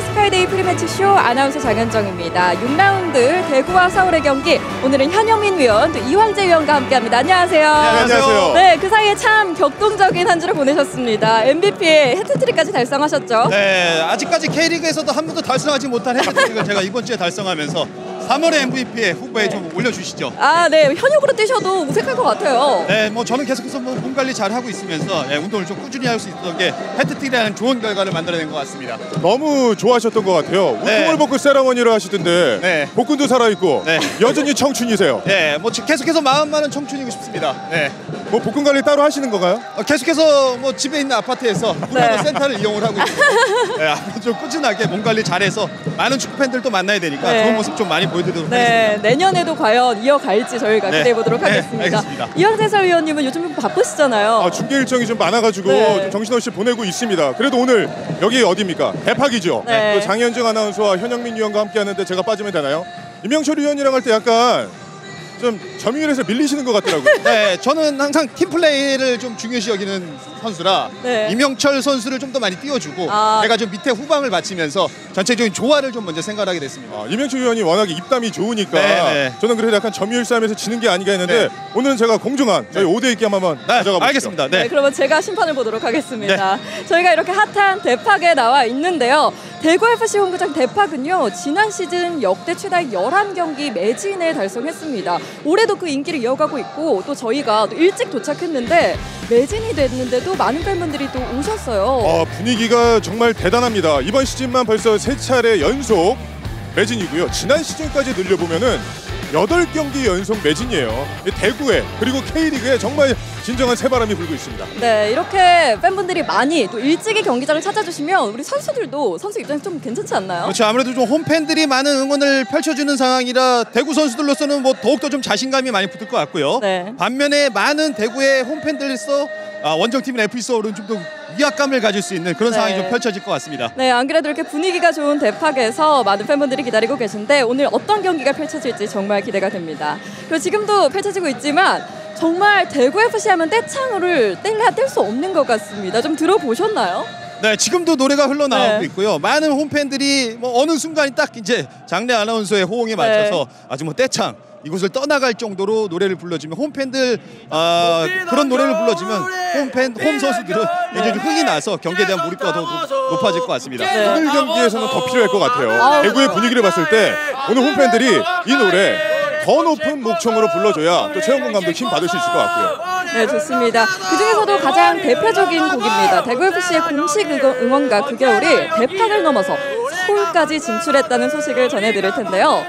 스카이데이 프리매치쇼 아나운서 장현정입니다. 6라운드 대구와 서울의 경기, 오늘은 현영민 위원, 또 이황재 위원과 함께합니다. 안녕하세요. 안녕하세요. 네, 그 사이에 참 격동적인 한 주를 보내셨습니다. MVP에 해트트릭까지 달성하셨죠? 네, 아직까지 K리그에서도 한 번도 달성하지 못한 해트트릭을 제가 이번 주에 달성하면서 3월의 MVP에 후보에 좀 올려주시죠. 아, 네, 현역으로 뛰셔도 무색할 것 같아요. 네, 뭐 저는 계속해서 몸 관리 잘 하고 있으면서 운동을 좀 꾸준히 할 수 있었던 게 해트트릭이라는 좋은 결과를 만들어낸 것 같습니다. 너무 좋아하셨던 것 같아요. 우승을 벗고 세라머니를 하시던데 네. 복근도 살아있고 네. 여전히 청춘이세요. 네, 뭐 계속해서 마음만은 청춘이고 싶습니다. 네. 뭐 복근 관리 따로 하시는 건가요? 계속해서 뭐 집에 있는 아파트에서 센터를 이용을 하고 있습니다. 네, 앞으로 좀 꾸준하게 몸 관리 잘해서 많은 축구 팬들도 만나야 되니까 좋은 모습 좀 많이 보여드리도록 하겠습니다. 내년에도 과연 이어갈지 저희가 기대해 보도록 하겠습니다. 알겠습니다. 이황재 해설위원님은 요즘 좀 바쁘시잖아요. 중계 일정이 좀 많아가지고 좀 정신없이 보내고 있습니다. 그래도 오늘 여기 어디입니까? 대팍이죠. 네. 또 장현정 아나운서와 현영민 위원과 함께하는데 제가 빠지면 되나요? 임영철 위원이랑 할 때 약간 좀 점유율에서 밀리시는 것 같더라고요. 네, 저는 항상 팀 플레이를 좀 중요시 여기는 선수라 임영철 선수를 좀 더 많이 띄워주고 제가 좀 밑에 후방을 받치면서 전체적인 조화를 좀 먼저 생각하게 됐습니다. 임영철 위원이 워낙에 입담이 좋으니까 저는 그래도 약간 점유율 싸움에서 지는 게 아닌가 했는데 오늘은 제가 공정한 저희 5대2 게임 한번 가져가 보시죠. 알겠습니다. 네, 그러면 제가 심판을 보도록 하겠습니다. 저희가 이렇게 핫한 대팍에 나와 있는데요. 대구FC 홈구장 대팍은요, 지난 시즌 역대 최다의 11경기 매진을 달성했습니다. 올해도 그 인기를 이어가고 있고, 또 저희가 또 일찍 도착했는데 매진이 됐는데도 많은 팬분들이 또 오셨어요. 분위기가 정말 대단합니다. 이번 시즌만 벌써 3차례 연속 매진이고요. 지난 시즌까지 늘려보면은 8경기 연속 매진이에요. 대구에 그리고 K리그에 정말 진정한 새바람이 불고 있습니다. 네, 이렇게 팬분들이 많이 또 일찍이 경기장을 찾아주시면 우리 선수들도 선수 입장에서 좀 괜찮지 않나요? 그렇죠. 아무래도 좀 홈팬들이 많은 응원을 펼쳐주는 상황이라 대구 선수들로서는 뭐 더욱더 좀 자신감이 많이 붙을 것 같고요. 반면에 많은 대구의 홈팬들로서 원정팀인 FC 서울은 좀 더 위압감을 가질 수 있는 그런 상황이 좀 펼쳐질 것 같습니다. 네, 안 그래도 이렇게 분위기가 좋은 대팍에서 많은 팬분들이 기다리고 계신데 오늘 어떤 경기가 펼쳐질지 정말 기대가 됩니다. 그리고 지금도 펼쳐지고 있지만 정말 대구FC 하면 떼창을 뗄래야 뗄 수 없는 것 같습니다. 좀 들어보셨나요? 네, 지금도 노래가 흘러나오고 있고요. 많은 홈팬들이 뭐 어느 순간이 딱 이제 장래 아나운서의 호응에 맞춰서 아주 뭐 떼창 이곳을 떠나갈 정도로 노래를 불러주면 홈팬들 그런 노래를 불러주면 홈 선수들은 굉장히 흥이 나서 경기에 대한 몰입도가 더 높아질 것 같습니다. 오늘 경기에서는 더 필요할 것 같아요. 대구의 분위기를 봤을 때 오늘 홈팬들이 이 노래 더 높은 목청으로 불러줘야 또 최영건 감독 힘 받을 수 있을 것 같고요. 네, 좋습니다. 그중에서도 가장 대표적인 곡입니다. 대구FC의 공식 응원가 그 겨울이 대팍을 넘어서 서울까지 진출했다는 소식을 전해드릴 텐데요.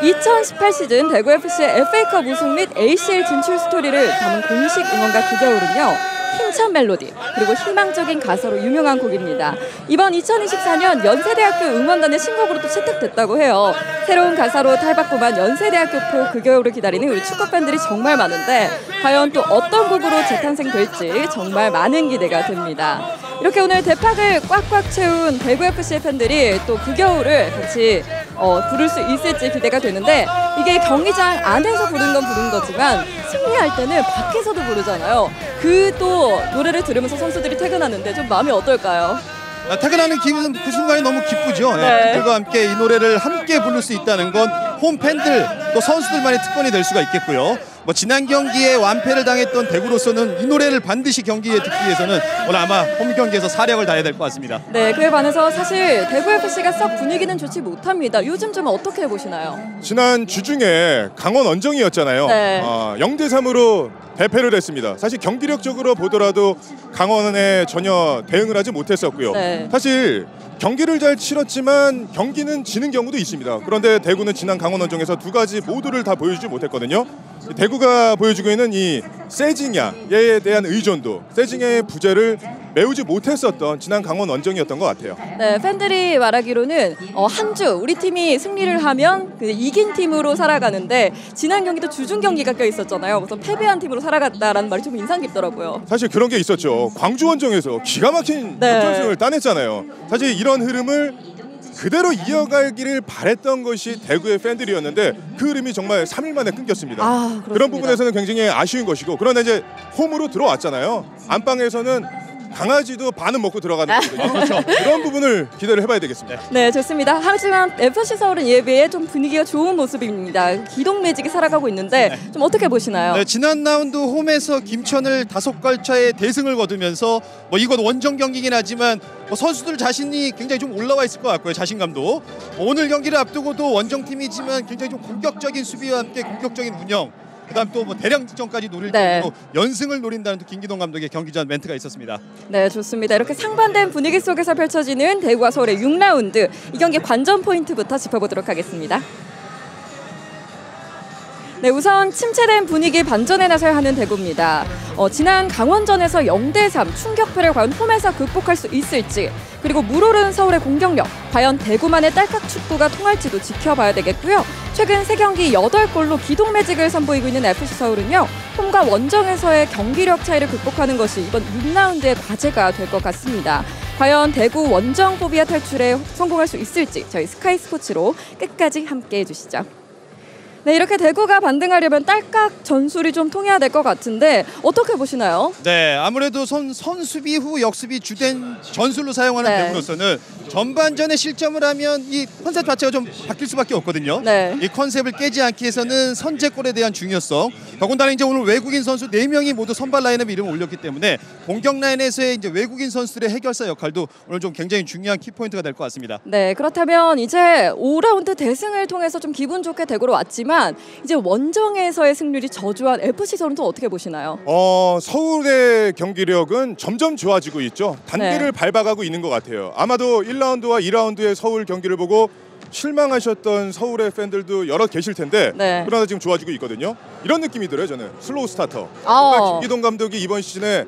2018 시즌 대구FC의 FA컵 우승 및 ACL 진출 스토리를 담은 공식 응원가 그 겨울은요, 힘찬 멜로디 그리고 희망적인 가사로 유명한 곡입니다. 이번 2024년 연세대학교 응원단의 신곡으로 또 채택됐다고 해요. 새로운 가사로 탈바꿈한 연세대학교 표 그 겨울을 기다리는 우리 축구팬들이 정말 많은데 과연 또 어떤 곡으로 재탄생될지 정말 많은 기대가 됩니다. 이렇게 오늘 대팍을 꽉꽉 채운 대구FC의 팬들이 또 그 겨울을 같이 부를 수 있을지 기대가 되는데, 이게 경기장 안에서 부르는 건 부른 거지만 승리할 때는 밖에서도 부르잖아요. 그 또 노래를 들으면서 선수들이 퇴근하는데 좀 마음이 어떨까요? 퇴근하는 기분, 그 순간이 너무 기쁘죠. 팬들과 함께 이 노래를 함께 부를 수 있다는 건 홈팬들 또 선수들만의 특권이 될 수가 있겠고요. 뭐 지난 경기에 완패를 당했던 대구로서는 이 노래를 반드시 경기에 듣기 위해서는 오늘 아마 홈 경기에서 사력을 다해야 될 것 같습니다. 네, 그에 반해서 사실 대구FC가 썩 분위기는 좋지 못합니다. 요즘 좀 어떻게 보시나요? 지난 주중에 강원 원정이었잖아요. 0대3으로 대패를 했습니다. 사실 경기력적으로 보더라도 강원에 전혀 대응을 하지 못했었고요. 사실 경기를 잘 치렀지만 경기는 지는 경우도 있습니다. 그런데 대구는 지난 강원 원정에서 두 가지 모두를 다 보여주지 못했거든요. 대구가 보여주고 있는 이 세징야에 대한 의존도, 세징야의 부재를 메우지 못했었던 지난 강원 원정이었던 것 같아요. 네, 팬들이 말하기로는 한 주 우리 팀이 승리를 하면 그 이긴 팀으로 살아가는데 지난 경기도 주중 경기가 껴 있었잖아요. 그래서 패배한 팀으로 살아갔다라는 말이 좀 인상 깊더라고요. 사실 그런 게 있었죠. 광주 원정에서 기가 막힌 역전승을 따냈잖아요. 사실 이런 흐름을 그대로 이어가기를 바랬던 것이 대구의 팬들이었는데 그 흐름이 정말 3일 만에 끊겼습니다. 그런 부분에서는 굉장히 아쉬운 것이고, 그러나 이제 홈으로 들어왔잖아요. 안방에서는 강아지도 반은 먹고 들어가는 거거든요. 그렇죠. 그런 부분을 기대를 해봐야 되겠습니다. 네, 좋습니다. 하지만 FC 서울은 이에 비해 좀 분위기가 좋은 모습입니다. 기동 매직이 살아가고 있는데 좀 어떻게 보시나요? 네, 지난 라운드 홈에서 김천을 5갈차의 대승을 거두면서 뭐 이건 원정 경기긴 하지만 뭐 선수들 자신이 굉장히 좀 올라와 있을 것 같고요. 자신감도. 오늘 경기를 앞두고도 원정팀이지만 굉장히 좀 공격적인 수비와 함께 공격적인 운영, 그다음 또 뭐 대량 득점까지 노릴 정도로 연승을 노린다는 또 김기동 감독의 경기 전 멘트가 있었습니다. 네, 좋습니다. 이렇게 상반된 분위기 속에서 펼쳐지는 대구와 서울의 6라운드, 이 경기 관전 포인트부터 짚어보도록 하겠습니다. 네, 우선 침체된 분위기 반전에 나서야 하는 대구입니다. 지난 강원전에서 0대3 충격패를 과연 홈에서 극복할 수 있을지, 그리고 물오른 서울의 공격력, 과연 대구만의 딸깍 축구가 통할지도 지켜봐야 되겠고요. 최근 3경기 8골로 기동 매직을 선보이고 있는 FC 서울은요, 홈과 원정에서의 경기력 차이를 극복하는 것이 이번 6라운드의 과제가 될 것 같습니다. 과연 대구 원정 포비아 탈출에 성공할 수 있을지 저희 스카이 스포츠로 끝까지 함께해 주시죠. 네, 이렇게 대구가 반등하려면 딸깍 전술이 좀 통해야 될 것 같은데 어떻게 보시나요? 네, 아무래도 선수비 후 역수비 주된 전술로 사용하는 대구로서는 전반전에 실점을 하면 이 컨셉 자체가 좀 바뀔 수밖에 없거든요. 이 컨셉을 깨지 않기 위해서는 선제골에 대한 중요성, 더군다나 이제 오늘 외국인 선수 4명이 모두 선발 라인업에 이름을 올렸기 때문에 공격 라인에서의 이제 외국인 선수들의 해결사 역할도 오늘 좀 굉장히 중요한 키포인트가 될 것 같습니다. 네, 그렇다면 이제 5라운드 대승을 통해서 좀 기분 좋게 대구로 왔지만 이제 원정에서의 승률이 저조한 FC 서울은 또 어떻게 보시나요? 서울의 경기력은 점점 좋아지고 있죠. 단계를 밟아가고 있는 것 같아요. 아마도 1라운드와 2라운드의 서울 경기를 보고 실망하셨던 서울의 팬들도 여러 계실 텐데 그러나 지금 좋아지고 있거든요. 이런 느낌이 들어요. 저는 슬로우 스타터. 김기동 감독이 이번 시즌에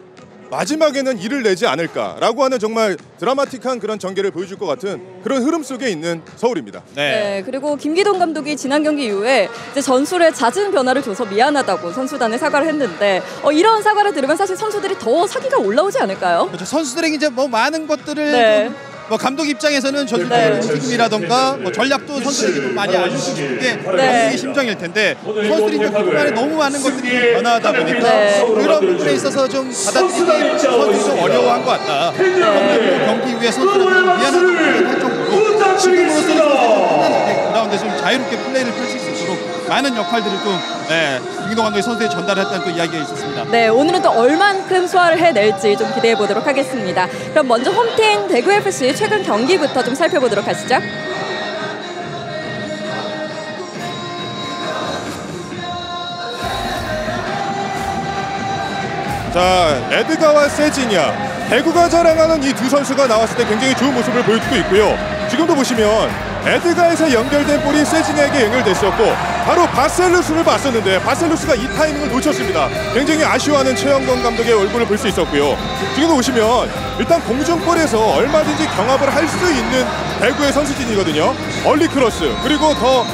마지막에는 일을 내지 않을까라고 하는 정말 드라마틱한 그런 전개를 보여줄 것 같은 그런 흐름 속에 있는 서울입니다. 네, 그리고 김기동 감독이 지난 경기 이후에 이제 전술에 잦은 변화를 줘서 미안하다고 선수단에 사과를 했는데 이런 사과를 들으면 사실 선수들이 더 사기가 올라오지 않을까요? 그렇죠. 선수들에게 이제 뭐 많은 것들을 뭐 감독 입장에서는 전술적인 움직임이라던가 뭐 전략도 선수들에게 좀 많이 알려주고 싶은 게 감독의 심정일 텐데 선수들이 이제 그동안에 너무 많은 것들이 변화하다 보니까 그런 부분에 있어서 좀 받아들이기 선수들이 좀 어려워한 것 같다. 경기 이후에 선수들은 미안하다고 할 정도로 지금으로서는 선수들이 그라운드에서 좀 자유롭게 플레이를 펼칠 수 있도록 많은 역할들을 좀 김기동 감독이 선수에 전달했다는 또 이야기가 있었습니다. 네, 오늘은 또 얼만큼 소화를 해낼지 좀 기대해 보도록 하겠습니다. 그럼 먼저 홈팀 대구 FC 최근 경기부터 좀 살펴보도록 하시죠. 자, 에드가와 세지냐, 대구가 자랑하는 이 두 선수가 나왔을 때 굉장히 좋은 모습을 보여주고 있고요. 지금도 보시면 에드가에서 연결된 볼이 세징야에게 연결됐었고 바로 바셀루스를 봤었는데 바셀루스가 이 타이밍을 놓쳤습니다. 굉장히 아쉬워하는 최영건 감독의 얼굴을 볼 수 있었고요. 지금도 보시면 일단 공중볼에서 얼마든지 경합을 할 수 있는 대구의 선수진이거든요. 얼리 크로스, 그리고 더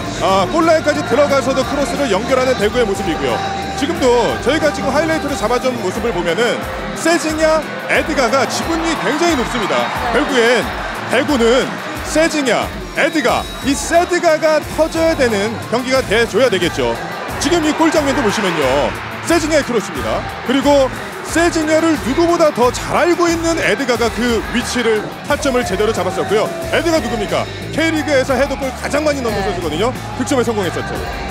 골라인까지 들어가서도 크로스를 연결하는 대구의 모습이고요. 지금도 저희가 지금 하이라이트로 잡아준 모습을 보면은 세징야, 에드가가 지분이 굉장히 높습니다. 결국엔 대구는 세징야, 에드가, 이 세드가가 터져야 되는 경기가 돼줘야 되겠죠. 지금 이 골 장면도 보시면요, 세징야의 크로스입니다. 그리고 세징야를 누구보다 더 잘 알고 있는 에드가가 그 위치를 타점을 제대로 잡았었고요. 에드가 누굽니까? K리그에서 헤더골 가장 많이 넣는 선수거든요. 득점에 성공했었죠.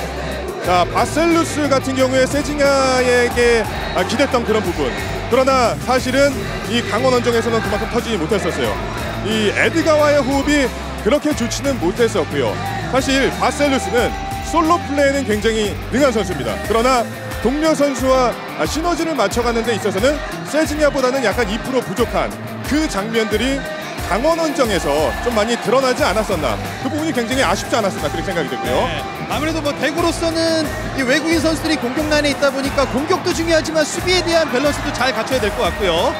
자, 바셀루스 같은 경우에 세징야에게 기댔던 그런 부분, 그러나 사실은 이 강원 원정에서는 그만큼 터지지 못했었어요. 이 에드가와의 호흡이 그렇게 좋지는 못했었고요. 사실 바셀루스는 솔로 플레이는 굉장히 능한 선수입니다. 그러나 동료 선수와 시너지를 맞춰가는 데 있어서는 세징야보다는 약간 2% 부족한 그 장면들이 강원 원정에서 좀 많이 드러나지 않았었나, 그 부분이 굉장히 아쉽지 않았었나 그렇게 생각이 되고요. 아무래도 뭐 대구로서는 이 외국인 선수들이 공격 라인에 있다 보니까 공격도 중요하지만 수비에 대한 밸런스도 잘 갖춰야 될 것 같고요.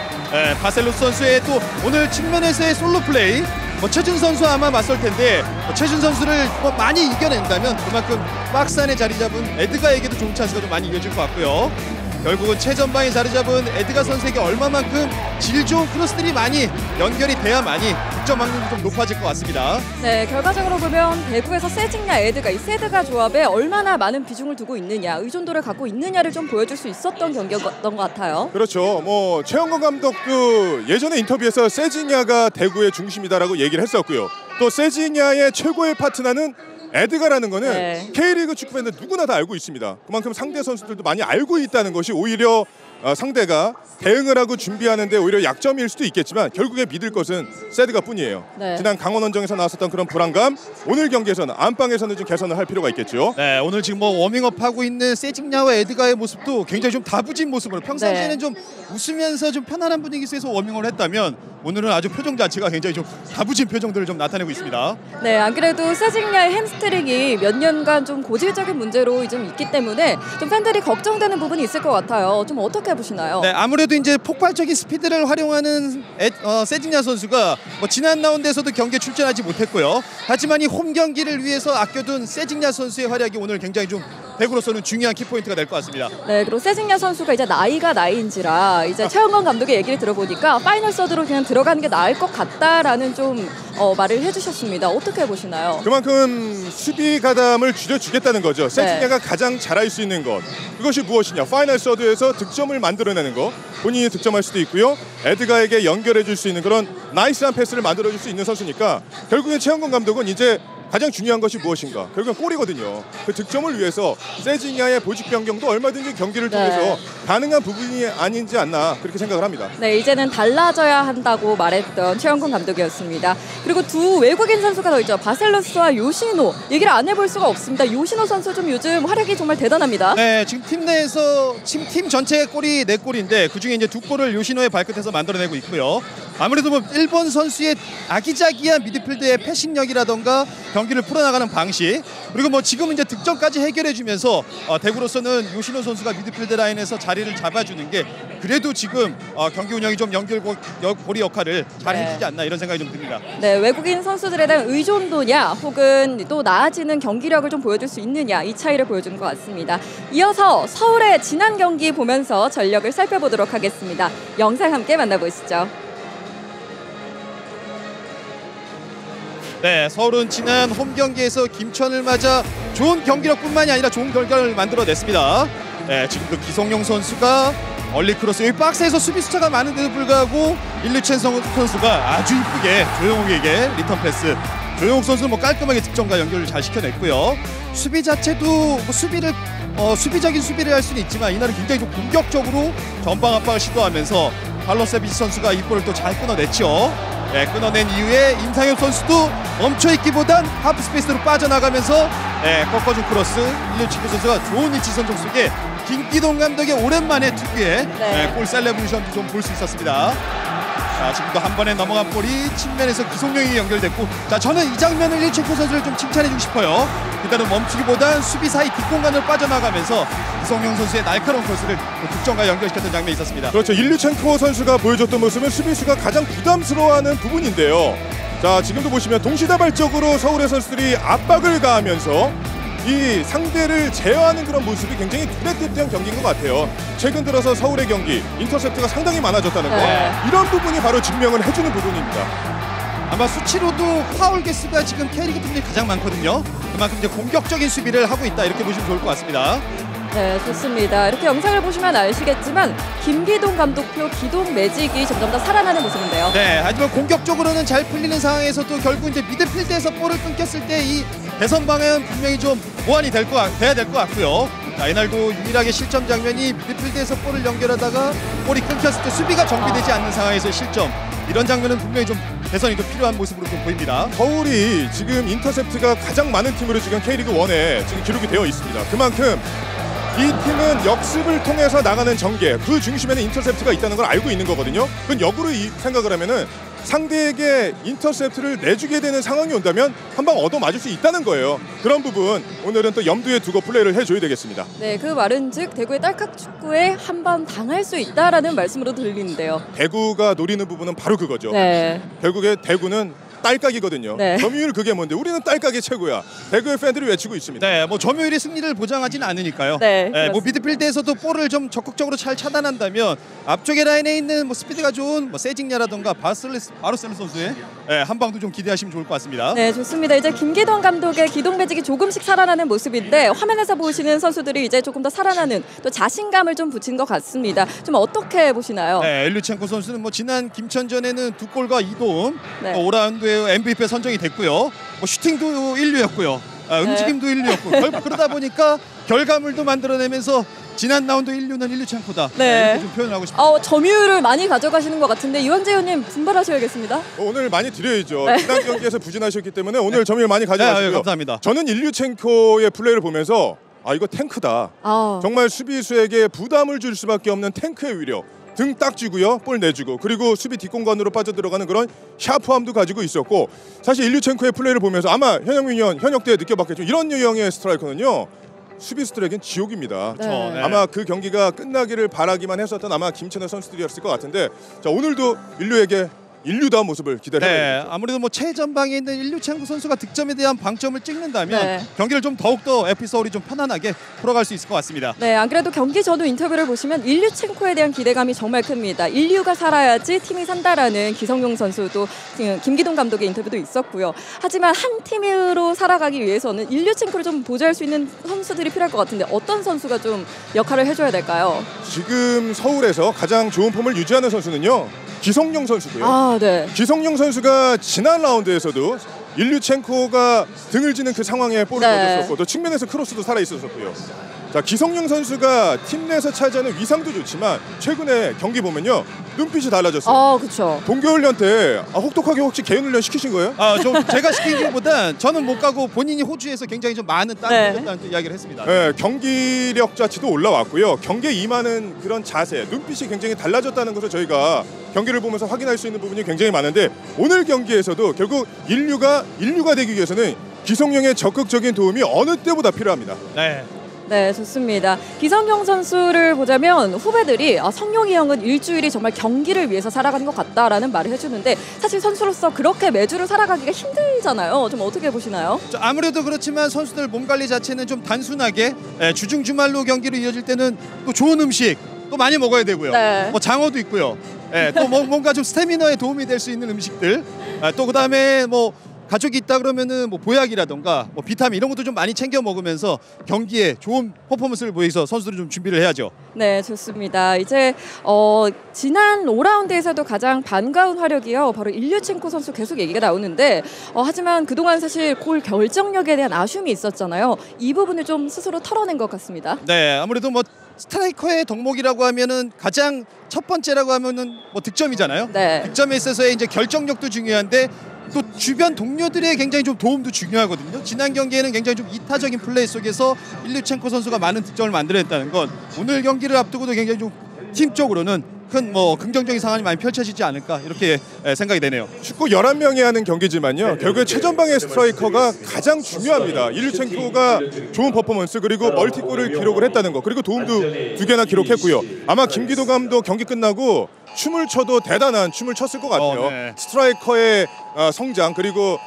바셀루스 선수의 또 오늘 측면에서의 솔로 플레이, 최준 선수와 아마 맞설 텐데 최준 선수를 많이 이겨낸다면 그만큼 박스 안에 자리 잡은 에드가에게도 좋은 찬스가 좀 많이 이어질 것 같고요. 결국은 최전방에 자리 잡은 에드가 선수에게 얼마만큼 질 좋은 크로스들이 많이 연결이 돼야만이 득점 확률이 좀 높아질 것 같습니다. 네, 결과적으로 보면 대구에서 세징야, 에드가 이 세드가 조합에 얼마나 많은 비중을 두고 있느냐, 의존도를 갖고 있느냐를 좀 보여줄 수 있었던 경기였던 것 같아요. 그렇죠. 뭐 최영건 감독도 예전에 인터뷰에서 세징야가 대구의 중심이다라고 얘기를 했었고요. 또 세징야의 최고의 파트너는 에드가라는 거는 네. K리그 축구팬들 누구나 다 알고 있습니다. 그만큼 상대 선수들도 많이 알고 있다는 것이 오히려 상대가 대응을 하고 준비하는데 오히려 약점일 수도 있겠지만 결국에 믿을 것은 세드가 뿐이에요. 네. 지난 강원원정에서 나왔었던 그런 불안감, 오늘 경기에서는 안방에서는 좀 개선을 할 필요가 있겠죠. 네, 오늘 지금 뭐 워밍업하고 있는 세징야와 에드가의 모습도 굉장히 좀 다부진 모습으로, 평상시에는 네. 좀 웃으면서 좀 편안한 분위기에서 워밍업을 했다면 오늘은 아주 표정 자체가 굉장히 좀 다부진 표정들을 좀 나타내고 있습니다. 네, 안 그래도 세징야의 햄스트링이 몇 년간 좀 고질적인 문제로 좀 있기 때문에 좀 팬들이 걱정되는 부분이 있을 것 같아요. 좀 어떻게 보시나요? 네, 아무래도 이제 폭발적인 스피드를 활용하는 세징야 선수가 뭐 지난 라운드에서도 경기에 출전하지 못했고요. 하지만 이 홈 경기를 위해서 아껴둔 세징야 선수의 활약이 오늘 굉장히 좀 대구로서는 중요한 키포인트가 될 것 같습니다. 네, 그리고 세징야 선수가 이제 나이가 나이인지라 이제 최영건 감독의 얘기를 들어보니까 파이널 서드로 그냥 들어가는 게 나을 것 같다라는 좀 말을 해주셨습니다. 어떻게 보시나요? 그만큼 수비 가담을 줄여주겠다는 거죠. 세징야가 네. 가장 잘할 수 있는 것, 그것이 무엇이냐? 파이널 서드에서 득점을 만들어내는 것, 본인이 득점할 수도 있고요. 에드가에게 연결해 줄 수 있는 그런 나이스한 패스를 만들어 줄 수 있는 선수니까 결국엔 최영건 감독은 이제 가장 중요한 것이 무엇인가? 결국은 골이거든요. 그 득점을 위해서 세징야의 보직 변경도 얼마든지 경기를 통해서 네. 가능한 부분이 아닌지 않나 그렇게 생각을 합니다. 네, 이제는 달라져야 한다고 말했던 최영건 감독이었습니다. 그리고 두 외국인 선수가 더 있죠. 바셀로스와 요시노. 얘기를 안 해볼 수가 없습니다. 요시노 선수 좀 요즘 활약이 정말 대단합니다. 네, 지금 팀 내에서 팀 전체의 골이 4골인데 그중에 이제 2골을 요시노의 발끝에서 만들어내고 있고요. 아무래도 뭐 일본 선수의 아기자기한 미드필드의 패싱력이라던가 경기를 풀어나가는 방식, 그리고 뭐 지금 이제 득점까지 해결해주면서 대구로서는 요시노 선수가 미드필드 라인에서 자리를 잡아주는 게 그래도 지금 경기 운영이 좀 연결고리 역할을 잘 네. 해주지 않나 이런 생각이 좀 듭니다. 네, 외국인 선수들에 대한 의존도냐 혹은 또 나아지는 경기력을 좀 보여줄 수 있느냐, 이 차이를 보여주는 것 같습니다. 이어서 서울의 지난 경기 보면서 전력을 살펴보도록 하겠습니다. 영상 함께 만나보시죠. 네, 서울은 지난 홈 경기에서 김천을 맞아 좋은 경기력뿐만이 아니라 좋은 결과를 만들어냈습니다. 네, 지금도 기성용 선수가 얼리 크로스, 여기 박스에서 수비 숫자가 많은데도 불구하고 일류첸 선수가 아주 이쁘게 조용욱에게 리턴 패스. 조용욱 선수는 뭐 깔끔하게 득점과 연결을 잘 시켜냈고요. 수비 자체도 뭐 수비적인 수비를 할 수는 있지만 이날은 굉장히 좀 공격적으로 전방 압박을 시도하면서 발로세비치 선수가 이 볼을 또 잘 끊어냈죠. 네, 끊어낸 이후에 임상엽 선수도 멈춰있기보단 하프 스페이스로 빠져나가면서 꺾어준 크로스, 일류치크 선수가 좋은 위치 선정 속에 김기동 감독의 오랜만에 특유의 골 셀레브레이션도 좀 볼 수 있었습니다. 자, 지금도 한 번에 넘어간 볼이 측면에서 기성용이 연결됐고, 자, 저는 이 장면을 일체코 선수를 좀 칭찬해주고 싶어요. 일단은 멈추기보단 수비 사이 뒷공간으로 빠져나가면서 기성용 선수의 날카로운 코스를 득점과 연결시켰던 장면이 있었습니다. 그렇죠. 일류첸코 선수가 보여줬던 모습은 수비수가 가장 부담스러워하는 부분인데요. 자, 지금도 보시면 동시다발적으로 서울의 선수들이 압박을 가하면서 이 상대를 제어하는 그런 모습이 굉장히 뚜렷했던 경기인 것 같아요. 최근 들어서 서울의 경기 인터셉트가 상당히 많아졌다는 거, 이런 부분이 바로 증명을 해주는 부분입니다. 아마 수치로도 파울 개수가 지금 K리그 팀이 가장 많거든요. 그만큼 이제 공격적인 수비를 하고 있다, 이렇게 보시면 좋을 것 같습니다. 네, 좋습니다. 이렇게 영상을 보시면 아시겠지만 김기동 감독표 기동 매직이 점점 더 살아나는 모습인데요. 네, 하지만 공격적으로는 잘 풀리는 상황에서도 결국 이제 미드필드에서 볼을 끊겼을 때 이 개선 방향은 분명히 좀 보완이 돼야 될 것 같고요. 자, 이날도 유일하게 실점 장면이 미드필드에서 볼을 연결하다가 볼이 끊겼을 때 수비가 정비되지 않는 상황에서 실점, 이런 장면은 분명히 좀 개선이 좀 필요한 모습으로 좀 보입니다. 서울이 지금 인터셉트가 가장 많은 팀으로 지금 K리그 1에 지금 기록이 되어 있습니다. 그만큼 이 팀은 역습을 통해서 나가는 전개, 그 중심에는 인터셉트가 있다는 걸 알고 있는 거거든요. 그건 역으로 생각을 하면은 상대에게 인터셉트를 내주게 되는 상황이 온다면 한 방 얻어맞을 수 있다는 거예요. 그런 부분 오늘은 또 염두에 두고 플레이를 해줘야 되겠습니다. 네, 그 말은 즉 대구의 딸깍 축구에 한 번 당할 수 있다라는 말씀으로 들리는데요. 대구가 노리는 부분은 바로 그거죠. 네. 결국에 대구는 딸깍이거든요. 네. 점유율 그게 뭔데 우리는 딸깍이 최고야. 대구의 팬들이 외치고 있습니다. 네, 뭐 점유율이 승리를 보장하지는 않으니까요. 네, 뭐 미드필드에서도 볼을 좀 적극적으로 잘 차단한다면 앞쪽에 라인에 있는 뭐 스피드가 좋은 뭐 세징야라던가 바르셀로 선수의 한 방도 좀 기대하시면 좋을 것 같습니다. 네, 좋습니다. 이제 김기동 감독의 기동 매직이 조금씩 살아나는 모습인데 화면에서 보시는 선수들이 이제 조금 더 살아나는 또 자신감을 좀 붙인 것 같습니다. 좀 어떻게 보시나요? 네, 일류첸코 선수는 뭐 지난 김천전에는 2골과 2도움, 네. 5라운드에 MVP에 선정이 됐고요. 뭐 슈팅도 1류였고요. 움직임도 1류였고 그러다 보니까 결과물도 만들어내면서 지난 라운드 1류는 일류첸코다. 네. 이렇게 좀 표현하고 싶습니다. 점유율을 많이 가져가시는 것 같은데 이원재 의원님 분발하셔야겠습니다. 오늘 많이 드려야죠. 네. 지난 경기에서 부진하셨기 때문에 오늘 점유율 많이 가져가시고요. 감사합니다. 저는 일류첸코의 플레이를 보면서 이거 탱크다. 정말 수비수에게 부담을 줄 수밖에 없는 탱크의 위력. 등 딱 쥐고요, 볼 내주고 그리고 수비 뒷공간으로 빠져들어가는 그런 샤프함도 가지고 있었고 사실 일류첸코의 플레이를 보면서 아마 현영민 의원 현역 때 느껴봤겠죠. 이런 유형의 스트라이커는요. 수비수들에겐 지옥입니다. 네. 아마 그 경기가 끝나기를 바라기만 했었던 아마 김천의 선수들이었을 것 같은데 자 오늘도 인류에게 인류다운 모습을 기대해보겠습니다. 네, 아무래도 뭐 최전방에 있는 일류첸코 선수가 득점에 대한 방점을 찍는다면 네. 경기를 좀 더욱더 에피소드를 좀 편안하게 풀어갈 수 있을 것 같습니다. 네, 안 그래도 경기 전후 인터뷰를 보시면 일류첸코에 대한 기대감이 정말 큽니다. 인류가 살아야지 팀이 산다라는 기성용 선수도 김기동 감독의 인터뷰도 있었고요. 하지만 한 팀으로 살아가기 위해서는 일류첸코를 좀 보좌할 수 있는 선수들이 필요할 것 같은데 어떤 선수가 좀 역할을 해줘야 될까요? 지금 서울에서 가장 좋은 폼을 유지하는 선수는요. 기성용 선수고요. 네. 기성용 선수가 지난 라운드에서도 일류첸코가 등을 지는 그 상황에 볼을 얻었었고 또 측면에서 크로스도 살아있었었고요. 자 기성용 선수가 팀 내에서 차지하는 위상도 좋지만 최근에 경기 보면요 눈빛이 달라졌어요. 그렇죠. 동계훈련 때 혹독하게 혹시 개인훈련 시키신 거예요? 좀 제가 시킨 것보다 저는 못 가고 본인이 호주에서 굉장히 좀 많은 땀을 흘렸다는 이야기를 했습니다. 네, 경기력 자체도 올라왔고요. 경기에 임하는 그런 자세, 눈빛이 굉장히 달라졌다는 것을 저희가 경기를 보면서 확인할 수 있는 부분이 굉장히 많은데 오늘 경기에서도 결국 인류가 되기 위해서는 기성용의 적극적인 도움이 어느 때보다 필요합니다. 네, 좋습니다. 기성용 선수를 보자면 후배들이 성용이 형은 일주일이 정말 경기를 위해서 살아가는 것 같다라는 말을 해주는데 사실 선수로서 그렇게 매주를 살아가기가 힘들잖아요. 좀 어떻게 보시나요? 아무래도 그렇지만 선수들 몸 관리 자체는 좀 단순하게 주중 주말로 경기로 이어질 때는 또 좋은 음식 또 많이 먹어야 되고요. 뭐 장어도 있고요. 또 뭔가 좀 스태미너에 도움이 될 수 있는 음식들 또 그다음에 뭐 가족이 있다 그러면은 뭐 보약이라던가 뭐 비타민 이런 것도 좀 많이 챙겨 먹으면서 경기에 좋은 퍼포먼스를 보여서 선수들이 좀 준비를 해야죠. 네, 좋습니다. 이제 지난 5라운드에서도 가장 반가운 활약이요. 바로 일류첸코 선수 계속 얘기가 나오는데 하지만 그동안 사실 골 결정력에 대한 아쉬움이 있었잖아요. 이 부분을 좀 스스로 털어낸 것 같습니다. 네, 아무래도 뭐 스트라이커의 덕목이라고 하면은 가장 첫 번째라고 하면은 뭐 득점이잖아요. 득점에 있어서의 이제 결정력도 중요한데 또 주변 동료들의 굉장히 좀 도움도 중요하거든요. 지난 경기에는 굉장히 좀 이타적인 플레이 속에서 일류첸코 선수가 많은 득점을 만들어냈다는 건 오늘 경기를 앞두고도 굉장히 좀 팀적으로는 큰 뭐 긍정적인 상황이 많이 펼쳐지지 않을까 이렇게 생각이 되네요. 축구 11명이 하는 경기지만요. 결국에 최전방의 스트라이커가 가장 중요합니다. 일류첸코가 좋은 퍼포먼스 그리고 멀티골을 기록을 했다는 거 그리고 도움도 2개나 기록했고요. 아마 김기도 감독 경기 끝나고 춤을 춰도 대단한 춤을 췄을 것 같아요. 스트라이커의 성장 그리고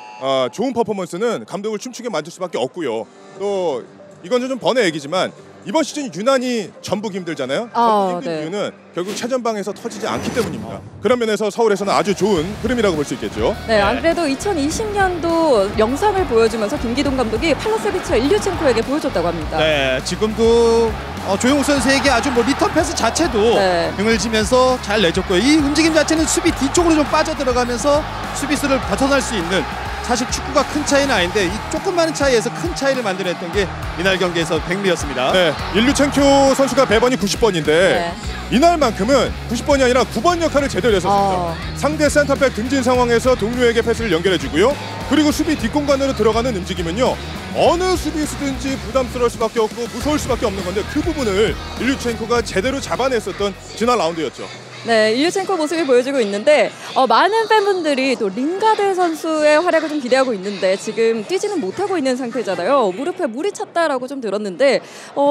좋은 퍼포먼스는 감독을 춤추게 만들 수밖에 없고요. 또 이건 좀 번외 얘기지만 이번 시즌 유난히 전북 힘들잖아요. 전북 힘든 이유는 결국 최전방에서 터지지 않기 때문입니다. 그런 면에서 서울에서는 아주 좋은 흐름이라고 볼 수 있겠죠. 네, 안 그래도 2020년도 영상을 보여주면서 김기동 감독이 팔로세비치와 일류첸코에게 보여줬다고 합니다. 네, 지금도 조용욱 선수에게 아주 뭐 리턴 패스 자체도 등을 지면서 잘 내줬고요. 이 움직임 자체는 수비 뒤쪽으로 좀 빠져들어가면서 수비수를 벗어날 수 있는 사실 축구가 큰 차이는 아닌데 이 조금 차이에서 큰 차이를 만들어냈던 게 이날 경기에서 백미였습니다. 네, 일류첸코 선수가 배번이 90번인데 이날만큼은 90번이 아니라 9번 역할을 제대로 했었습니다. 상대 센터백 등진 상황에서 동료에게 패스를 연결해주고요. 그리고 수비 뒷공간으로 들어가는 움직임은요. 어느 수비수든지 부담스러울 수밖에 없고 무서울 수밖에 없는 건데 그 부분을 일류첸코가 제대로 잡아냈었던 지난 라운드였죠. 네, 일류첸코 모습이 보여주고 있는데 많은 팬분들이 또 링가드 선수의 활약을 좀 기대하고 있는데 지금 뛰지는 못하고 있는 상태잖아요. 무릎에 물이 찼다라고 좀 들었는데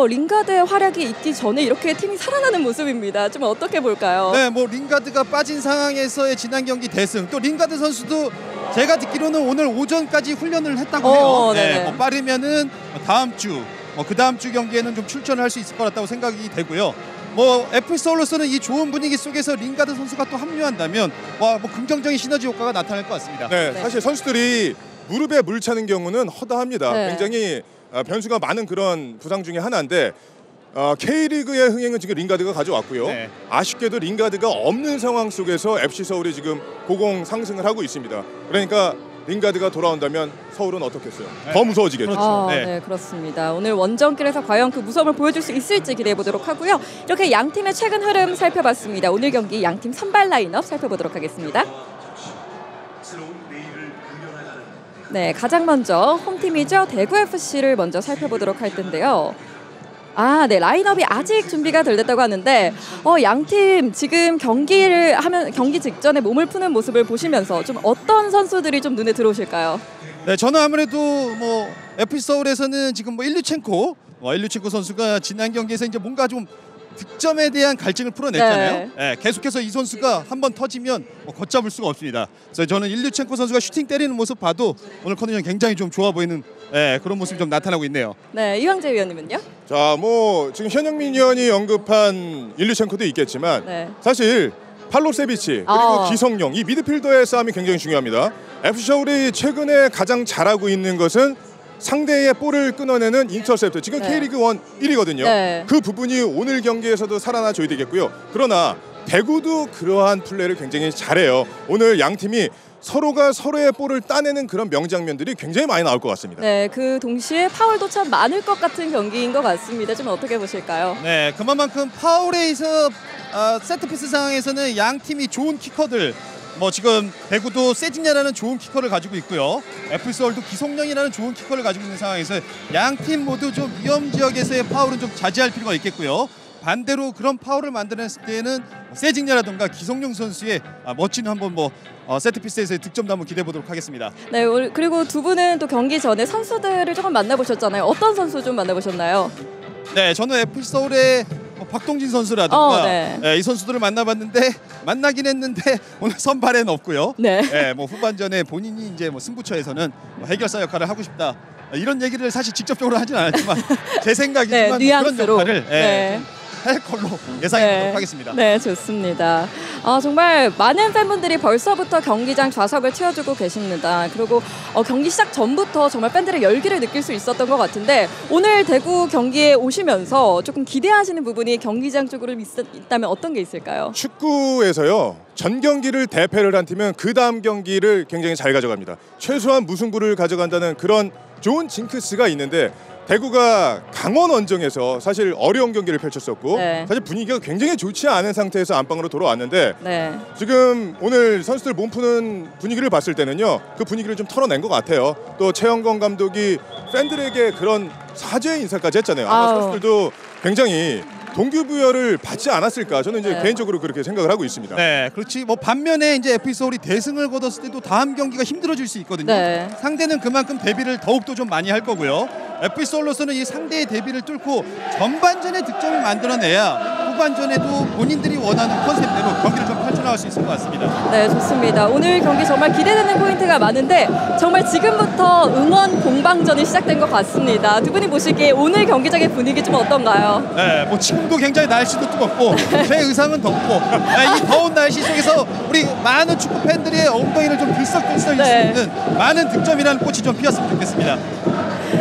링가드의 활약이 있기 전에 이렇게 팀이 살아나는 모습입니다. 좀 어떻게 볼까요? 네, 뭐 링가드가 빠진 상황에서의 지난 경기 대승 또 링가드 선수도 제가 듣기로는 오늘 오전까지 훈련을 했다고 해요. 네, 뭐 빠르면은 다음 주, 그 다음 주 경기에는 좀 출전을 할 수 있을 것 같다고 생각이 되고요. 뭐 FC서울로서는 이 좋은 분위기 속에서 링가드 선수가 또 합류한다면 뭐 긍정적인 시너지 효과가 나타날 것 같습니다. 네, 사실 선수들이 무릎에 물 차는 경우는 허다합니다. 네. 굉장히 변수가 많은 그런 부상 중에 하나인데 K리그의 흥행은 지금 링가드가 가져왔고요. 네. 아쉽게도 링가드가 없는 상황 속에서 FC 서울이 지금 고공 상승을 하고 있습니다. 그러니까 링가드가 돌아온다면 서울은 어떻겠어요? 네. 더 무서워지겠죠. 그렇죠. 네, 그렇습니다. 오늘 원정길에서 과연 그 무서움을 보여줄 수 있을지 기대해 보도록 하고요. 이렇게 양 팀의 최근 흐름 살펴봤습니다. 오늘 경기 양 팀 선발 라인업 살펴보도록 하겠습니다. 네, 가장 먼저 홈팀이죠. 대구FC를 먼저 살펴보도록 할 텐데요. 네, 라인업이 아직 준비가 덜 됐다고 하는데 양팀 지금 경기를 하면 경기 직전에 몸을 푸는 모습을 보시면서 좀 어떤 선수들이 좀 눈에 들어오실까요? 네, 저는 아무래도 뭐 FC 서울에서는 지금 뭐 일류첸코 선수가 지난 경기에서 이제 뭔가 좀 득점에 대한 갈증을 풀어냈잖아요. 네, 계속해서 이 선수가 한번 터지면 걷잡을 수가 없습니다. 그래서 저는 일류첸코 선수가 슈팅 때리는 모습 봐도 오늘 컨디션 굉장히 좀 좋아 보이는 그런 모습이 좀 나타나고 있네요. 네, 이황재 위원님은요? 자, 뭐 지금 현영민 위원이 언급한 일류첸코도 있겠지만 사실 팔로세비치 그리고 기성용 이 미드필더의 싸움이 굉장히 중요합니다. FC 서울이 최근에 가장 잘하고 있는 것은 상대의 볼을 끊어내는 인터셉트. 지금 K리그 1 1위거든요. 그 부분이 오늘 경기에서도 살아나줘야 되겠고요. 그러나 대구도 그러한 플레이를 굉장히 잘해요. 오늘 양 팀이 서로가 서로의 볼을 따내는 그런 명장면들이 굉장히 많이 나올 것 같습니다. 네, 그 동시에 파울도 참 많을 것 같은 경기인 것 같습니다. 좀 어떻게 보실까요? 네, 그만큼 파울에서 세트피스 상황에서는 양 팀이 좋은 키커들 뭐 지금 대구도 세징야라는 좋은 키커를 가지고 있고요. FC 서울도 기성용이라는 좋은 키커를 가지고 있는 상황에서 양 팀 모두 좀 위험 지역에서의 파울은 좀 자제할 필요가 있겠고요. 반대로 그런 파울을 만들어냈을 때는 세징야라든가 기성용 선수의 멋진 한번 세트피스에서의 득점도 한번 기대해 보도록 하겠습니다. 네, 그리고 두 분은 또 경기 전에 선수들을 조금 만나보셨잖아요. 어떤 선수 좀 만나보셨나요? 네, 저는 FC 서울의 박동진 선수라든가 이 선수들을 만나긴 했는데 오늘 선발에는 없고요. 뭐 후반전에 본인이 이제 승부처에서는 해결사 역할을 하고 싶다 이런 얘기를 사실 직접적으로 하진 않았지만 제 생각이지만 그런 역할을 할 걸로 예상해보도록 하겠습니다. 네, 좋습니다. 정말 많은 팬분들이 벌써부터 경기장 좌석을 채워주고 계십니다. 그리고 경기 시작 전부터 정말 팬들의 열기를 느낄 수 있었던 것 같은데 오늘 대구 경기에 오시면서 조금 기대하시는 부분이 경기장 쪽으로 있다면 어떤 게 있을까요? 축구에서요. 전 경기를 대패를 한 팀은 그 다음 경기를 굉장히 잘 가져갑니다. 최소한 무승부를 가져간다는 그런 좋은 징크스가 있는데 대구가 강원 원정에서 사실 어려운 경기를 펼쳤었고 사실 분위기가 굉장히 좋지 않은 상태에서 안방으로 돌아왔는데 지금 오늘 선수들 몸 푸는 분위기를 봤을 때는요. 그 분위기를 좀 털어낸 것 같아요. 또 최영건 감독이 팬들에게 그런 사죄의 인사까지 했잖아요. 아마 선수들도 굉장히 동기부여를 받지 않았을까 저는 이제 개인적으로 그렇게 생각을 하고 있습니다. 네, 그렇지. 뭐 반면에 이제 FC 서울이 대승을 거뒀을 때도 다음 경기가 힘들어질 수 있거든요. 상대는 그만큼 대비를 더욱더 좀 많이 할 거고요. FC 서울로서는 이 상대의 대비를 뚫고 전반전에 득점을 만들어내야 후반전에도 본인들이 원하는 컨셉대로 경기를 좀 펼쳐나갈 수 있을 것 같습니다. 네, 좋습니다. 오늘 경기 정말 기대되는 포인트가 많은데 정말 지금부터 응원 공방전이 시작된 것 같습니다. 두 분이 보시기에 오늘 경기장의 분위기 좀 어떤가요? 네, 뭐 지금도 굉장히 날씨도 뜨겁고 제 의상은 덥고 이 더운 날씨 속에서 우리 많은 축구 팬들의 엉덩이를 좀 들썩들썩 일 수 있는 많은 득점이라는 꽃이 좀 피었으면 좋겠습니다.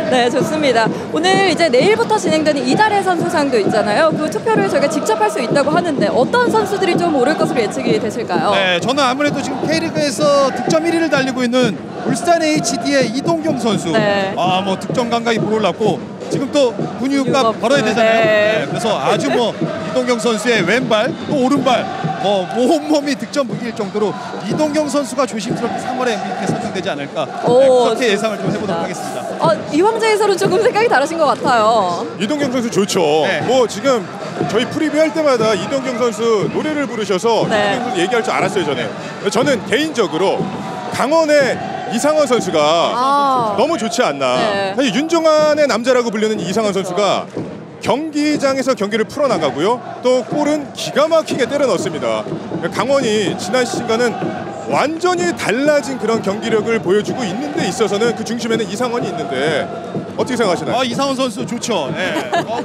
네, 좋습니다. 오늘 이제 내일부터 진행되는 이달의 선수상도 있잖아요. 그 투표를 저희가 직접 할 수 있다고 하는데 어떤 선수들이 좀 오를 것으로 예측이 되실까요? 네, 저는 아무래도 지금 K리그에서 득점 1위를 달리고 있는 울산 HD의 이동경 선수. 뭐 득점 감각이 불올랐고 지금 또 분유가 벌어야 되잖아요. 그래서 아주 이동경 선수의 왼발 또 오른발 온몸이 득점 무기일 정도로 이동경 선수가 조심스럽게 3월에 MVP 선정되지 않을까 그렇게 예상을 좀 해보도록 하겠습니다. 이황재 해설은 조금 생각이 다르신 것 같아요. 이동경 선수 좋죠. 뭐 지금 저희 프리뷰 할 때마다 이동경 선수 노래를 부르셔서 이동경 선수 얘기할 줄 알았어요. 저는 개인적으로 강원의 이상원 선수가 너무 좋지 않나. 사실 윤종환의 남자라고 불리는 이상원 선수가 경기장에서 경기를 풀어나가고요. 또 골은 기가 막히게 때려 넣습니다. 강원이 지난 시즌과는 완전히 달라진 그런 경기력을 보여주고 있는 데 있어서는 그 중심에는 이상원이 있는데 어떻게 생각하시나요? 이상원 선수 좋죠. 네.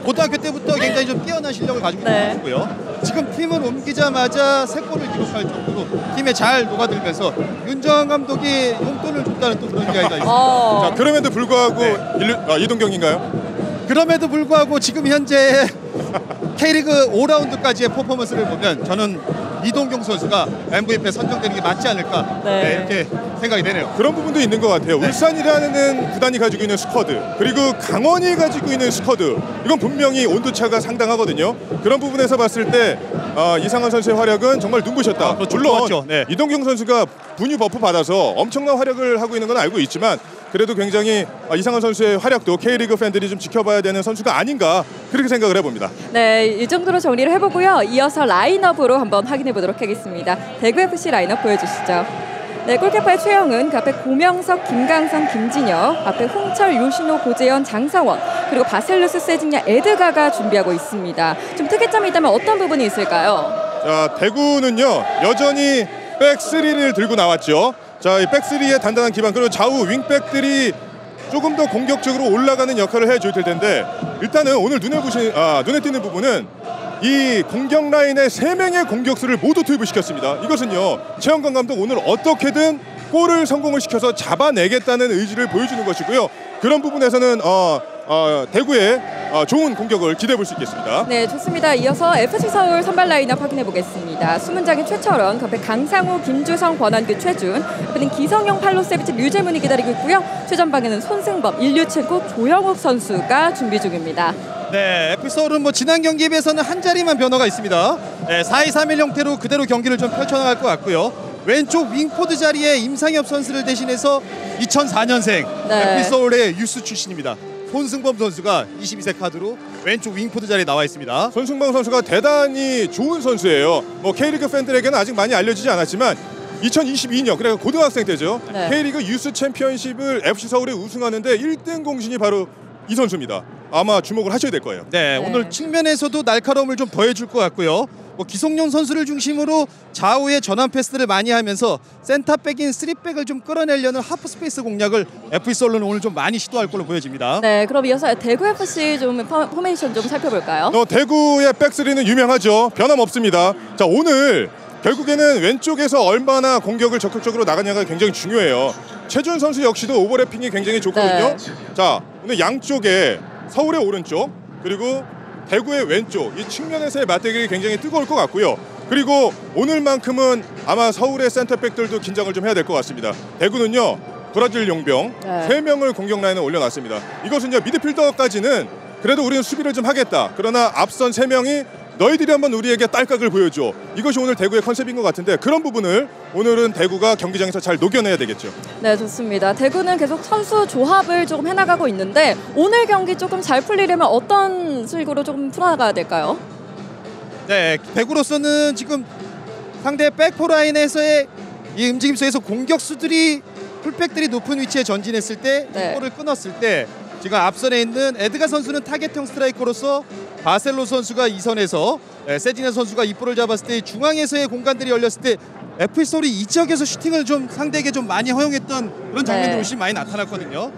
고등학교 때부터 굉장히 좀 뛰어난 실력을 가지고 있는 선수고요. 지금 팀을 옮기자마자 3골을 기록할 정도로 팀에 잘 녹아들면서 윤정환 감독이 용돈을 줬다는 또 그런 이야기가 있습니다. 자, 그럼에도 불구하고 이동경인가요? 그럼에도 불구하고 지금 현재 K리그 5라운드까지의 퍼포먼스를 보면 저는 이동경 선수가 MVP에 선정되는 게 맞지 않을까 이렇게 생각이 되네요. 그런 부분도 있는 것 같아요. 울산이라는 구단이 가지고 있는 스쿼드, 그리고 강원이 가지고 있는 스쿼드, 이건 분명히 온도차가 상당하거든요. 그런 부분에서 봤을 때 이상한 선수의 활약은 정말 눈부셨다. 그렇죠. 물론 좋았죠. 이동경 선수가 분유 버프 받아서 엄청난 활약을 하고 있는 건 알고 있지만 그래도 굉장히 이상한 선수의 활약도 K리그 팬들이 좀 지켜봐야 되는 선수가 아닌가 그렇게 생각을 해봅니다. 네, 이 정도로 정리를 해보고요. 이어서 라인업으로 한번 확인해 보도록 하겠습니다. 대구FC 라인업 보여주시죠. 네, 골키퍼의 최영은, 그 앞에 고명석, 김강성, 김진혁, 앞에 홍철, 요신호, 고재현, 장성원, 그리고 바셀루스, 세징야, 에드가가 준비하고 있습니다. 좀 특이점이 있다면 어떤 부분이 있을까요? 자, 대구는요 여전히 백3를 들고 나왔죠. 자, 이 백3의 단단한 기반, 그리고 좌우 윙백들이 조금 더 공격적으로 올라가는 역할을 해줄 텐데, 일단은 오늘 눈에 띄는 부분은 이 공격 라인의 3명의 공격수를 모두 투입시켰습니다. 이것은요 최영관 감독 오늘 어떻게든 골을 성공을 시켜서 잡아내겠다는 의지를 보여주는 것이고요. 그런 부분에서는 대구의 좋은 공격을 기대해 볼 수 있겠습니다. 네, 좋습니다. 이어서 FC 서울 선발 라인업 확인해 보겠습니다. 수문장의 최철원, 그 앞에 강상우, 김주성, 권한규, 최준, 앞에는 기성용, 팔로세비치, 류재문이 기다리고 있고요. 최전방에는 손승범, 일류첸코, 조영욱 선수가 준비 중입니다. 네, FC 서울은 지난 경기에 비해서는 한 자리만 변화가 있습니다. 네, 4-2-3-1 형태로 그대로 경기를 좀 펼쳐나갈 것 같고요. 왼쪽 윙포드 자리에 임상엽 선수를 대신해서 2004년생 FC 서울의 유스 출신입니다. 손승범 선수가 22세 카드로 왼쪽 윙포드 자리에 나와 있습니다. 손승범 선수가 대단히 좋은 선수예요. K리그 팬들에게는 아직 많이 알려지지 않았지만 2022년, 그러니까 고등학생 때죠. K리그 유스 챔피언십을 FC 서울에 우승하는데 1등 공신이 바로 이 선수입니다. 아마 주목을 하셔야 될 거예요. 네, 오늘 측면에서도 날카로움을 좀 더해줄 것 같고요. 기성용 선수를 중심으로 좌우에 전환 패스를 많이 하면서 센터백인 3백을 좀 끌어내려는 하프 스페이스 공략을 FC 서울은 오늘 좀 많이 시도할 걸로 보여집니다. 네, 그럼 이어서 대구FC 좀 포메이션 좀 살펴볼까요? 대구의 백3는 유명하죠. 변함없습니다. 자, 오늘 결국에는 왼쪽에서 얼마나 공격을 적극적으로 나가냐가 굉장히 중요해요. 최준 선수 역시도 오버래핑이 굉장히 좋거든요. 자, 오늘 양쪽에 서울의 오른쪽, 그리고 대구의 왼쪽, 이 측면에서의 맞대결이 굉장히 뜨거울 것 같고요. 그리고 오늘만큼은 아마 서울의 센터백들도 긴장을 좀 해야 될 것 같습니다. 대구는요 브라질 용병 3명을 공격 라인에 올려놨습니다. 이것은요 미드필더까지는 그래도 우리는 수비를 좀 하겠다. 그러나 앞선 3명이 너희들이 한번 우리에게 딸깍을 보여줘. 이것이 오늘 대구의 컨셉인 것 같은데, 그런 부분을 오늘은 대구가 경기장에서 잘 녹여내야 되겠죠. 네, 좋습니다. 대구는 계속 선수 조합을 조금 해나가고 있는데 오늘 경기 조금 잘 풀리려면 어떤 식으로 조금 풀어나가야 될까요? 네, 대구로서는 지금 상대 백포 라인에서의 이 움직임 속에서 공격수들이 풀백들이 높은 위치에 전진했을 때 골을 끊었을 때 지금 앞선에 있는 에드가 선수는 타겟형 스트라이커로서 바셀로 선수가 2선에서 세지네 선수가 이 볼을 잡았을 때 중앙에서의 공간들이 열렸을 때 FC 서울이 이 지역에서 슈팅을 좀 상대에게 좀 많이 허용했던 그런 장면들이 훨씬 많이 나타났거든요.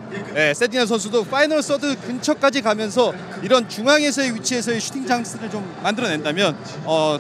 세지네 선수도 파이널 서드 근처까지 가면서 이런 중앙에서의 위치에서의 슈팅 찬스를 좀 만들어낸다면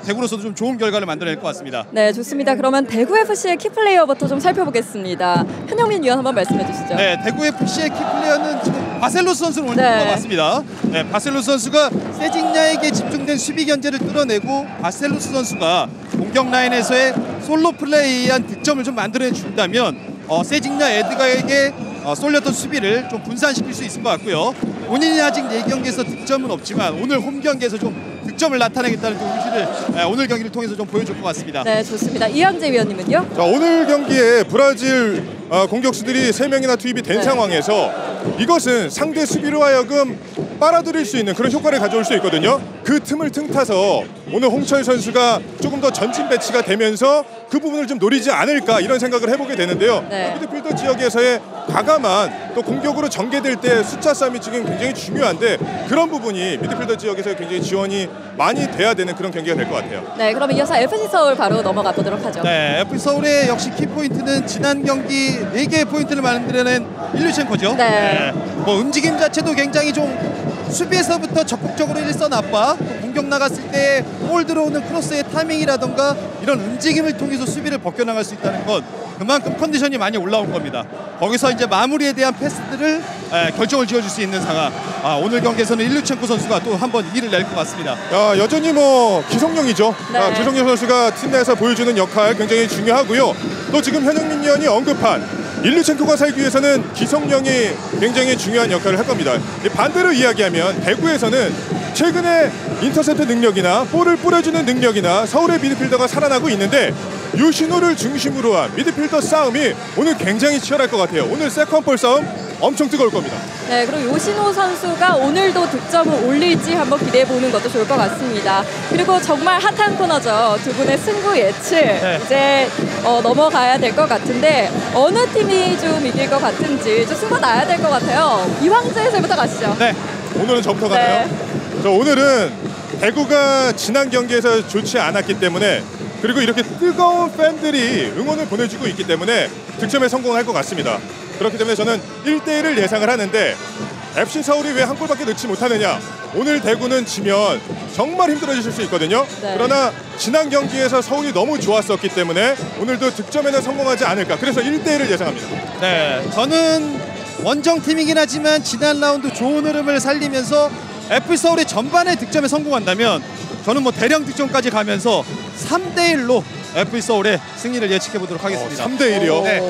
대구로서도 좀 좋은 결과를 만들어낼 것 같습니다. 네, 좋습니다. 그러면 대구FC의 키플레이어부터 좀 살펴보겠습니다. 현영민 위원 한번 말씀해 주시죠. 네, 대구FC의 키플레이어는 지금 바셀로스 선수를 오늘 뽑아봤습니다. 바셀로스 선수가 세징야에게 집중된 수비 견제를 뚫어내고 바셀로스 선수가 공격 라인에서의 솔로 플레이한 득점을 좀 만들어준다면 세징야 에드가에게 쏠렸던 수비를 좀 분산시킬 수 있을 것 같고요. 본인이 아직 4경기에서 득점은 없지만 오늘 홈 경기에서 좀 득점을 나타내겠다는 의지를 오늘 경기를 통해서 좀 보여줄 것 같습니다. 네, 좋습니다. 이양재 위원님은요? 자, 오늘 경기에 브라질 공격수들이 3명이나 투입이 된 상황에서 이것은 상대 수비로 하여금 빨아들일 수 있는 그런 효과를 가져올 수 있거든요. 그 틈을 틈타서 오늘 홍철 선수가 조금 더 전진 배치가 되면서 그 부분을 좀 노리지 않을까 이런 생각을 해보게 되는데요. 네. 미드필더 지역에서의 과감한 또 공격으로 전개될 때 숫자 싸움이 지금 굉장히 중요한데 그런 부분이 미드필더 지역에서 굉장히 지원이 많이 돼야 되는 그런 경기가 될 것 같아요. 네, 그러면 이어서 FC 서울 바로 넘어가 보도록 하죠. 네, FC 서울의 역시 키포인트는 지난 경기 4개의 포인트를 만들어낸 일류첸코죠. 네. 뭐 움직임 자체도 굉장히 좀 수비에서부터 적극적으로 일선 압박, 또 공격 나갔을 때 볼 들어오는 크로스의 타이밍이라던가 이런 움직임을 통해서 수비를 벗겨나갈 수 있다는 건 그만큼 컨디션이 많이 올라온 겁니다. 거기서 이제 마무리에 대한 패스들을 결정을 지어줄 수 있는 상황. 오늘 경기에서는 일류첸코 선수가 또 한 번 이를 낼 것 같습니다. 여전히 뭐 기성용이죠. 네. 기성용 선수가 팀 내에서 보여주는 역할 굉장히 중요하고요. 또 지금 현영민 위원이 언급한 일류첸코가 살기 위해서는 기성용이 굉장히 중요한 역할을 할 겁니다. 반대로 이야기하면 대구에서는 최근에 인터셉트 능력이나 볼을 뿌려주는 능력이나 서울의 미드필더가 살아나고 있는데 유신호를 중심으로 한 미드필더 싸움이 오늘 굉장히 치열할 것 같아요. 오늘 세컨볼 싸움 엄청 뜨거울 겁니다. 네, 그리고 요신호 선수가 오늘도 득점을 올릴지 한번 기대해보는 것도 좋을 것 같습니다. 그리고 정말 핫한 코너죠. 두 분의 승부 예측. 네. 이제 넘어가야 될 것 같은데 어느 팀이 좀 이길 것 같은지 좀 승부 나야 될 것 같아요. 이황재 해설부터 가시죠. 네. 오늘은 저부터 가나요? 저 오늘은 대구가 지난 경기에서 좋지 않았기 때문에 그리고 이렇게 뜨거운 팬들이 응원을 보내주고 있기 때문에 득점에 성공할 것 같습니다. 그렇기 때문에 저는 1대1을 예상을 하는데 FC 서울이 왜 한 골밖에 넣지 못하느냐. 오늘 대구는 지면 정말 힘들어지실 수 있거든요. 네. 그러나 지난 경기에서 서울이 너무 좋았었기 때문에 오늘도 득점에는 성공하지 않을까. 그래서 1대1을 예상합니다. 네, 저는 원정팀이긴 하지만 지난 라운드 좋은 흐름을 살리면서 FC 서울이 전반에 득점에 성공한다면 저는 뭐 대량 득점까지 가면서 3대1로 FC 서울의 승리를 예측해 보도록 하겠습니다. 3대1이요? 네.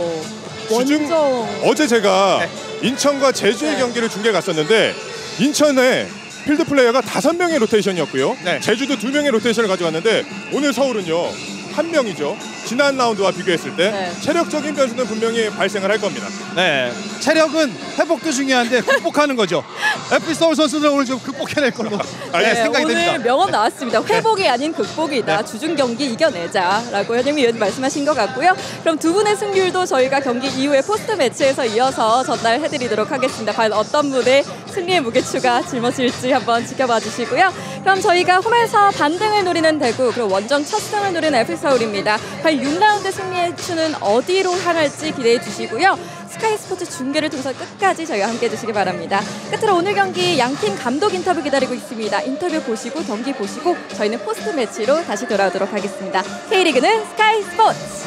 주중 원정. 어제 제가 인천과 제주의 경기를 중계 갔었는데 인천에 필드 플레이어가 5명의 로테이션이었고요. 네. 제주도 2명의 로테이션을 가져갔는데 오늘 서울은요 1명이죠. 지난 라운드와 비교했을 때 네. 체력적인 변수는 분명히 발생을 할 겁니다. 네, 체력은 회복도 중요한데 극복하는 거죠. FC 서울 선수들 오늘 좀 극복해낼 걸로 네, 생각이 오늘 됩니다. 명언 나왔습니다. 회복이 아닌 극복이다. 네. 주중 경기 이겨내자라고 현영민 위원님 말씀하신 것 같고요. 그럼 두 분의 승률도 저희가 경기 이후에 포스트 매치에서 이어서 전달해드리도록 하겠습니다. 과연 어떤 분의 승리의 무게추가 짊어질지 한번 지켜봐 주시고요. 그럼 저희가 홈에서 반등을 노리는 대구 그리고 원정 첫 승을 노리는 FC 서울입니다. 과연 6라운드 승리의 추는 어디로 향할지 기대해 주시고요. 스카이 스포츠 중계를 통해서 끝까지 저희와 함께 해주시기 바랍니다. 끝으로 오늘 경기 양팀 감독 인터뷰 기다리고 있습니다. 인터뷰 보시고 경기 보시고 저희는 포스트 매치로 다시 돌아오도록 하겠습니다. K리그는 스카이 스포츠!